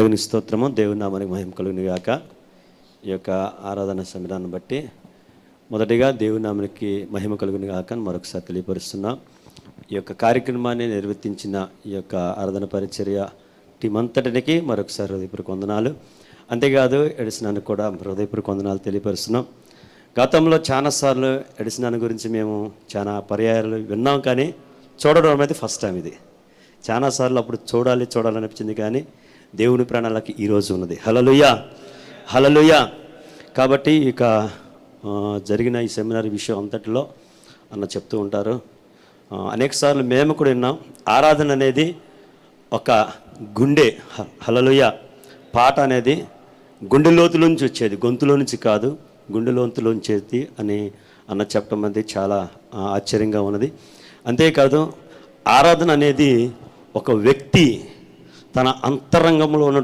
దేవుని స్తోత్రము. దేవుని నామానికి మహిమ కలుగును గాక. ఈ యొక్క ఆరాధన సమయాన్ని బట్టి మొదటిగా దేవుని నామానికి మహిమ కలుగును గాక అని మరొకసారి తెలియపరుస్తున్నాం. ఈ యొక్క కార్యక్రమాన్ని నిర్వర్తించిన ఈ యొక్క ఆరాధన పరిచర్య టీం అంతటికి మరొకసారి హృదయపూర్వక వందనాలు. అంతేకాదు ఎడిసనానికి కూడా హృదయపూర్వక వందనాలు తెలియపరుస్తున్నాం. గతంలో చాలాసార్లు ఎడిసనాన్ని గురించి మేము చాలా పర్యాయాలు విన్నాం, కానీ చూడడం అనేది ఫస్ట్ టైం. ఇది చాలాసార్లు అప్పుడు చూడాలనిపించింది, కానీ దేవుని ప్రణాళిక ఈరోజు ఉన్నది. హల్లెలూయా, హల్లెలూయా. కాబట్టి ఇక జరిగిన ఈ సెమినార్ విషయం అంతటిలో అన్న చెప్తూ ఉంటారు. అనేకసార్లు మేము కూడా విన్నాం, ఆరాధన అనేది ఒక గుండె. హల్లెలూయా. పాట అనేది గుండె లోతులోంచి వచ్చేది, గొంతులో నుంచి కాదు, గుండె లోతులోంచి వచ్చేది అని అన్న చెప్పడం అనేది చాలా ఆశ్చర్యంగా ఉన్నది. అంతేకాదు ఆరాధన అనేది ఒక వ్యక్తి తన అంతరంగంలో ఉన్న